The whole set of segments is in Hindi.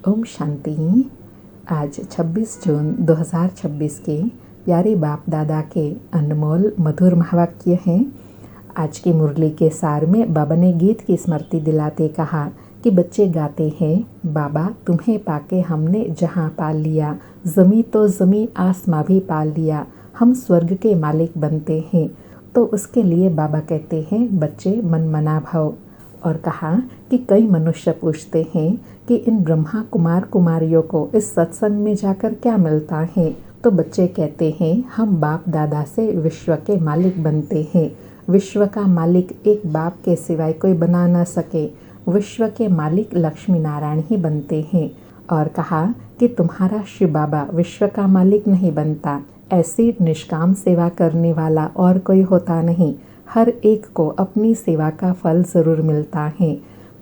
ओम शांति। आज 26 जून 2026 के प्यारे बाप दादा के अनमोल मधुर महावाक्य हैं। आज की मुरली के सार में बाबा ने गीत की स्मृति दिलाते कहा कि बच्चे गाते हैं, बाबा तुम्हें पाके हमने जहां पाल लिया, ज़मी तो ज़मी आसमां भी पाल लिया, हम स्वर्ग के मालिक बनते हैं। तो उसके लिए बाबा कहते हैं बच्चे मन मना भव। और कहा कि कई मनुष्य पूछते हैं कि इन ब्रह्मा कुमार कुमारियों को इस सत्संग में जाकर क्या मिलता है। तो बच्चे कहते हैं हम बाप दादा से विश्व के मालिक बनते हैं। विश्व का मालिक एक बाप के सिवाय कोई बना न सके। विश्व के मालिक लक्ष्मी नारायण ही बनते हैं। और कहा कि तुम्हारा शिव बाबा विश्व का मालिक नहीं बनता। ऐसी निष्काम सेवा करने वाला और कोई होता नहीं। हर एक को अपनी सेवा का फल ज़रूर मिलता है।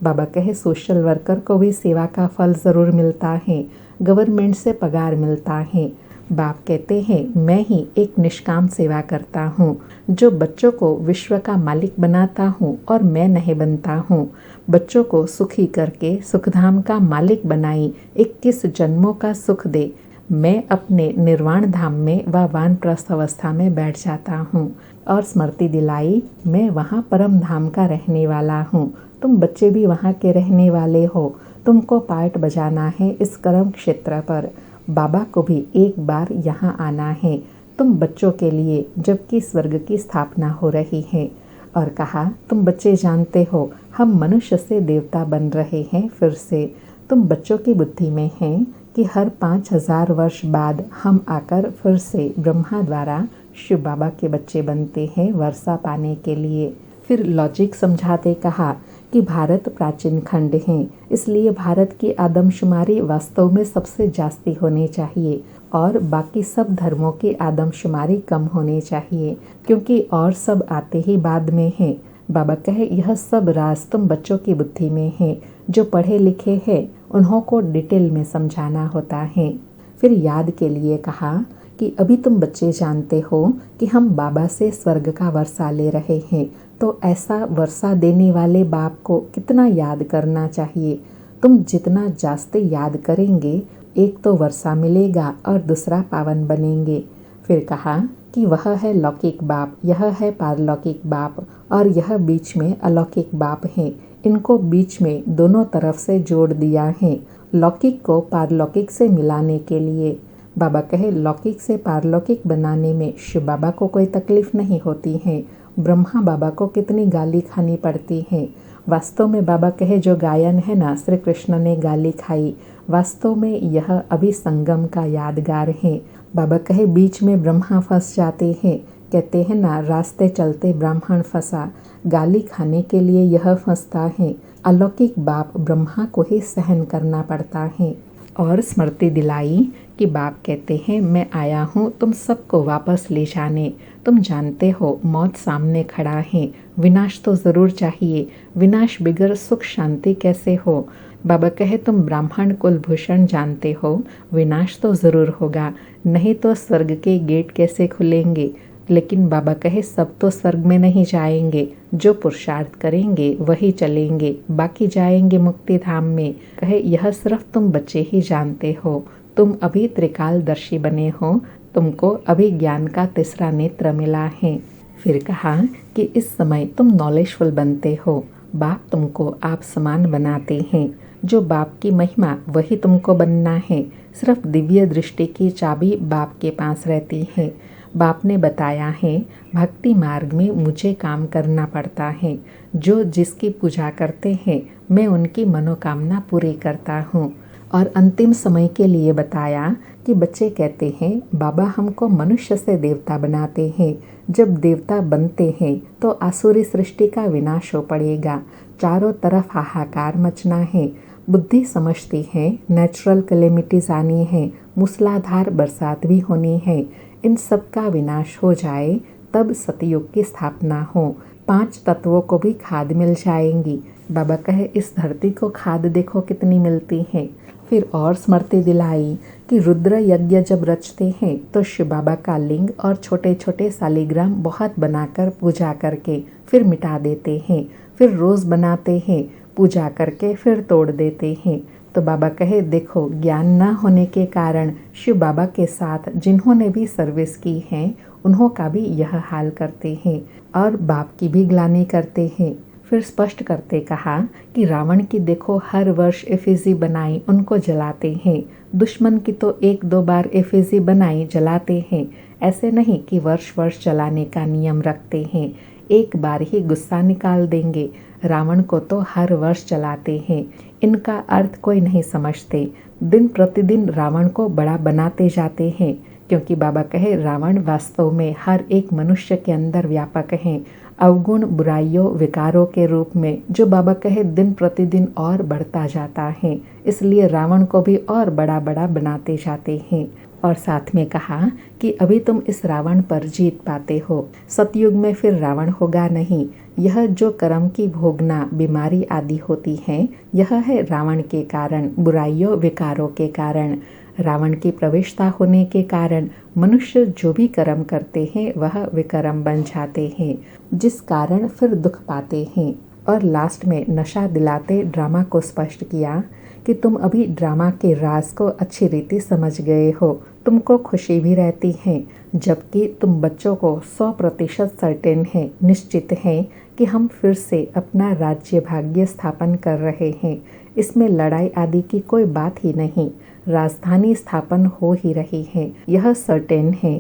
बाबा कहे सोशल वर्कर को भी सेवा का फल ज़रूर मिलता है, गवर्नमेंट से पगार मिलता है। बाप कहते हैं मैं ही एक निष्काम सेवा करता हूँ, जो बच्चों को विश्व का मालिक बनाता हूँ और मैं नहीं बनता हूँ। बच्चों को सुखी करके सुखधाम का मालिक बनाई 21 जन्मों का सुख दे। मैं अपने निर्वाण धाम में व वानप्रस्थ अवस्था में बैठ जाता हूँ और स्मृति दिलाई मैं वहाँ परम धाम का रहने वाला हूँ। तुम बच्चे भी वहाँ के रहने वाले हो। तुमको पार्ट बजाना है इस कर्म क्षेत्र पर। बाबा को भी एक बार यहाँ आना है तुम बच्चों के लिए, जबकि स्वर्ग की स्थापना हो रही है। और कहा तुम बच्चे जानते हो हम मनुष्य से देवता बन रहे हैं फिर से। तुम बच्चों की बुद्धि में हैं कि हर 5000 वर्ष बाद हम आकर फिर से ब्रह्मा द्वारा शिव बाबा के बच्चे बनते हैं वर्षा पाने के लिए। फिर लॉजिक समझाते कहा कि भारत प्राचीन खंड है, इसलिए भारत की आदमशुमारी वास्तव में सबसे जास्ती होनी चाहिए और बाकी सब धर्मों की आदमशुमारी कम होनी चाहिए, क्योंकि और सब आते ही बाद में है। बाबा कहे यह सब राज तुम बच्चों की बुद्धि में है। जो पढ़े लिखे हैं उन्हों को डिटेल में समझाना होता है। फिर याद के लिए कहा कि अभी तुम बच्चे जानते हो कि हम बाबा से स्वर्ग का वर्षा ले रहे हैं, तो ऐसा वर्षा देने वाले बाप को कितना याद करना चाहिए। तुम जितना जास्ती याद करेंगे, एक तो वर्षा मिलेगा और दूसरा पावन बनेंगे। फिर कहा कि वह है लौकिक बाप, यह है पारलौकिक बाप और यह बीच में अलौकिक बाप है। इनको बीच में दोनों तरफ से जोड़ दिया है, लौकिक को पारलौकिक से मिलाने के लिए। बाबा कहे लौकिक से पारलौकिक बनाने में शिव बाबा को कोई तकलीफ नहीं होती है। ब्रह्मा बाबा को कितनी गाली खानी पड़ती है। वास्तव में बाबा कहे जो गायन है ना, श्री कृष्ण ने गाली खाई, वास्तव में यह अभी संगम का यादगार है। बाबा कहे बीच में ब्रह्मा फंस जाते हैं, कहते हैं ना रास्ते चलते ब्राह्मण फंसा। गाली खाने के लिए यह फंसता है। अलौकिक बाप ब्रह्मा को ही सहन करना पड़ता है। और स्मृति दिलाई कि बाप कहते हैं मैं आया हूँ तुम सबको वापस ले जाने। तुम जानते हो मौत सामने खड़ा है, विनाश तो ज़रूर चाहिए। विनाश बिगर सुख शांति कैसे हो। बाबा कहे तुम ब्राह्मण कुलभूषण जानते हो, विनाश तो ज़रूर होगा, नहीं तो स्वर्ग के गेट कैसे खुलेंगे। लेकिन बाबा कहे सब तो स्वर्ग में नहीं जाएंगे, जो पुरुषार्थ करेंगे वही चलेंगे, बाकी जाएंगे मुक्ति धाम में। कहे यह सिर्फ तुम बच्चे ही जानते हो, तुम अभी त्रिकालदर्शी बने हो, तुमको अभी ज्ञान का तीसरा नेत्र मिला है। फिर कहा कि इस समय तुम नॉलेजफुल बनते हो, बाप तुमको आप समान बनाते हैं। जो बाप की महिमा वही तुमको बनना है। सिर्फ दिव्य दृष्टि की चाबी बाप के पास रहती है। बाप ने बताया है भक्ति मार्ग में मुझे काम करना पड़ता है। जो जिसकी पूजा करते हैं मैं उनकी मनोकामना पूरी करता हूँ। और अंतिम समय के लिए बताया कि बच्चे कहते हैं बाबा हमको मनुष्य से देवता बनाते हैं। जब देवता बनते हैं तो आसुरी सृष्टि का विनाश हो पड़ेगा, चारों तरफ हाहाकार मचना है। बुद्धि समझती है नेचुरल कैलेमिटीज आनी है, मूसलाधार बरसात भी होनी है। इन सब का विनाश हो जाए तब सतयुग की स्थापना हो। 5 तत्वों को भी खाद मिल जाएंगी। बाबा कहे इस धरती को खाद देखो कितनी मिलती है। फिर और स्मृति दिलाई कि रुद्र यज्ञ जब रचते हैं तो शिव बाबा का लिंग और छोटे छोटे शालिग्राम बहुत बनाकर पूजा करके फिर मिटा देते हैं। फिर रोज़ बनाते हैं, पूजा करके फिर तोड़ देते हैं। तो बाबा कहे, देखो ज्ञान न होने के कारण शिव बाबा के साथ जिन्होंने भी सर्विस की है उन्हों का भी यह हाल करते हैं और बाप की भी ग्लानि करते हैं। फिर स्पष्ट करते कहा कि रावण की देखो हर वर्ष एफिजी बनाई उनको जलाते हैं, दुश्मन की तो 1-2 बार एफिजी बनाई जलाते हैं। ऐसे नहीं कि वर्ष वर्ष जलाने का नियम रखते हैं, एक बार ही गुस्सा निकाल देंगे। रावण को तो हर वर्ष जलाते हैं। इनका अर्थ कोई नहीं समझते। दिन प्रतिदिन रावण को बड़ा बनाते जाते हैं, क्योंकि बाबा कहे रावण वास्तव में हर एक मनुष्य के अंदर व्यापक हैं, अवगुण बुराइयों विकारों के रूप में, जो बाबा कहे दिन प्रतिदिन और बढ़ता जाता है। इसलिए रावण को भी और बड़ा बड़ा बनाते जाते हैं। और साथ में कहा कि अभी तुम इस रावण पर जीत पाते हो, सतयुग में फिर रावण होगा नहीं। यह जो कर्म की भोगना बीमारी आदि होती है, यह है रावण के कारण, बुराइयों विकारों के कारण। रावण की प्रवेशता होने के कारण मनुष्य जो भी कर्म करते हैं वह विकर्म बन जाते हैं, जिस कारण फिर दुख पाते हैं। और लास्ट में नशा दिलाते ड्रामा को स्पष्ट किया कि तुम अभी ड्रामा के राज को अच्छी रीति समझ गए हो, तुमको खुशी भी रहती है, जबकि तुम बच्चों को 100% सर्टेन है, निश्चित है कि हम फिर से अपना राज्य भाग्य स्थापन कर रहे हैं। इसमें लड़ाई आदि की कोई बात ही नहीं, राजधानी स्थापन हो ही रही है, यह सर्टेन है।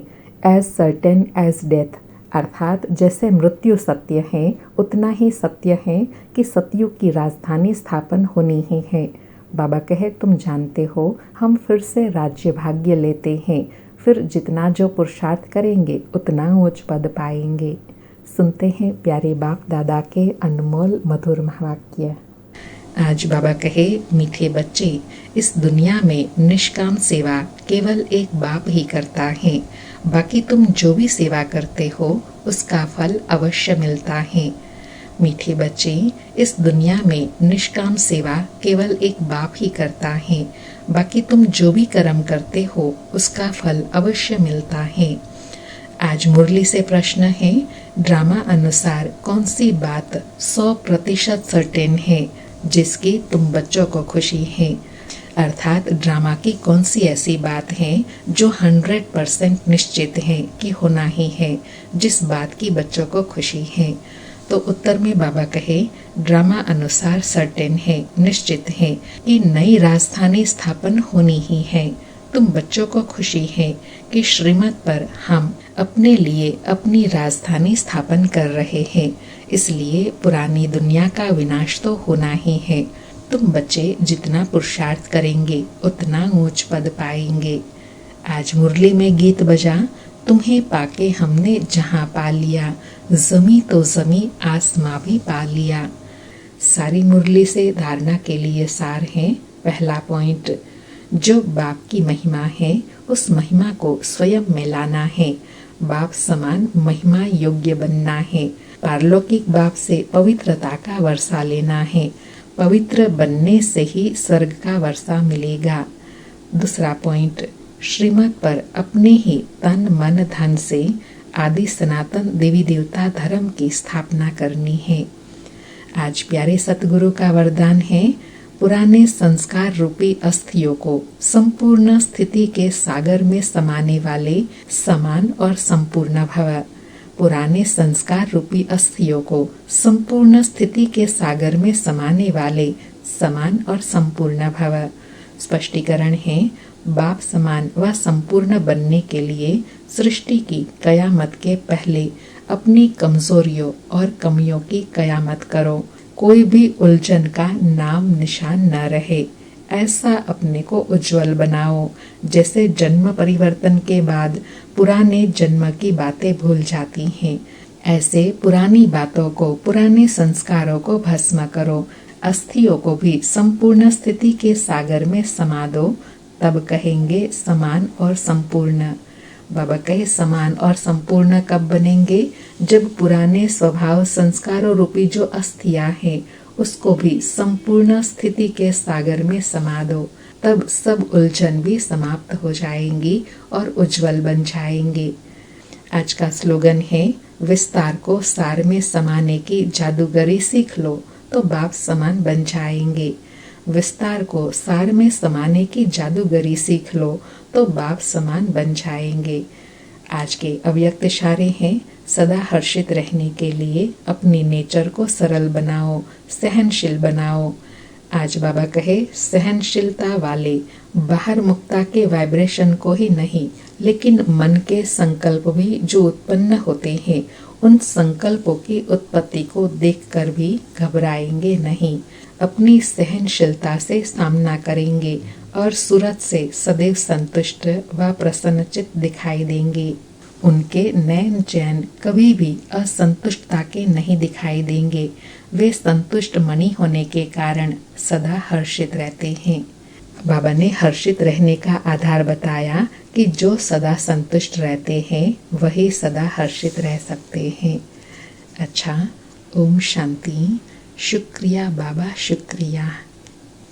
एज सर्टेन एज डेथ, अर्थात जैसे मृत्यु सत्य है उतना ही सत्य है कि सतयुग की राजधानी स्थापन होनी ही है। बाबा कहे तुम जानते हो हम फिर से राज्य भाग्य लेते हैं, फिर जितना जो पुरुषार्थ करेंगे उतना उच्च पद पाएंगे। सुनते हैं प्यारे बाप दादा के अनमोल मधुर महावाक्य। आज बाबा कहे, मीठे बच्चे, इस दुनिया में निष्काम सेवा केवल एक बाप ही करता है, बाकी तुम जो भी सेवा करते हो उसका फल अवश्य मिलता है। मीठे बच्चे, इस दुनिया में निष्काम सेवा केवल एक बाप ही करता है, बाकी तुम जो भी कर्म करते हो उसका फल अवश्य मिलता है। आज मुरली से प्रश्न है, ड्रामा अनुसार कौन सी बात 100% सर्टेन है जिसकी तुम बच्चों को खुशी है, अर्थात ड्रामा की कौन सी ऐसी बात है जो 100% निश्चित है कि होना ही है, जिस बात की बच्चों को खुशी है। तो उत्तर में बाबा कहे, ड्रामा अनुसार सर्टेन है, निश्चित है कि नई राजधानी स्थापन होनी ही है। तुम बच्चों को खुशी है कि श्रीमत पर हम अपने लिए अपनी राजधानी स्थापन कर रहे हैं, इसलिए पुरानी दुनिया का विनाश तो होना ही है। तुम बच्चे जितना पुरुषार्थ करेंगे उतना ऊंच पद पाएंगे। आज मुरली में गीत बजा, तुम्हें पाके हमने जहां पा लिया, जमी तो जमी आसमां भी पा लिया। सारी मुरली से धारणा के लिए सार है। पहला पॉइंट, जो बाप की महिमा है उस महिमा को स्वयं में लाना है, बाप समान महिमा योग्य बनना है, पारलौकिक बाप से पवित्रता का वर्षा लेना है, पवित्र बनने से ही स्वर्ग का वर्षा मिलेगा। दूसरा पॉइंट, श्रीमत पर अपने ही तन मन धन से आदि सनातन देवी देवता धर्म की स्थापना करनी है। आज प्यारे सतगुरु का वरदान है, पुराने संस्कार रूपी अस्थियों को संपूर्ण स्थिति के सागर में समाने वाले समान और संपूर्ण भव। पुराने संस्कार रूपी अस्थियों को संपूर्ण स्थिति के सागर में समाने वाले समान और संपूर्ण भव। स्पष्टीकरण है, बाप समान व संपूर्ण बनने के लिए सृष्टि की कयामत के पहले अपनी कमजोरियों और कमियों की कयामत करो, कोई भी उलझन का नाम निशान न रहे। ऐसा अपने को उज्जवल बनाओ जैसे जन्म परिवर्तन के बाद पुराने जन्म की बातें भूल जाती हैं। ऐसे पुरानी बातों को, पुराने संस्कारों को भस्म करो, अस्थियों को भी संपूर्ण स्थिति के सागर में समा दो, तब कहेंगे समान और संपूर्ण। बाबा कहे, समान और संपूर्ण कब बनेंगे? जब पुराने स्वभाव संस्कारों रूपी जो अस्थियां हैं उसको भी संपूर्ण स्थिति के सागर में समा दो, तब सब उलझन भी समाप्त हो जाएंगी और उज्जवल बन जाएंगे। आज का स्लोगन है, विस्तार को सार में समाने की जादूगरी सीख लो तो बाप समान बन जाएंगे। विस्तार को सार में समाने की जादूगरी सीख लो तो बाप समान बन जाएंगे। आज के अव्यक्त इशारे हैं, सदा हर्षित रहने के लिए अपनी नेचर को सरल बनाओ, सहनशील बनाओ। आज बाबा कहे सहनशीलता वाले बाहर मुक्ता के वाइब्रेशन को ही नहीं, लेकिन मन के संकल्प भी जो उत्पन्न होते हैं, उन संकल्पों की उत्पत्ति को देखकर भी घबराएंगे नहीं। अपनी सहनशीलता से सामना करेंगे और सूरत से सदैव संतुष्ट व प्रसन्नचित दिखाई देंगे। उनके नैन चैन कभी भी असंतुष्टता के नहीं दिखाई देंगे। वे संतुष्ट मणि होने के कारण सदा हर्षित रहते हैं। बाबा ने हर्षित रहने का आधार बताया कि जो सदा संतुष्ट रहते हैं वही सदा हर्षित रह सकते हैं। अच्छा, ओम शांति। शुक्रिया बाबा, शुक्रिया।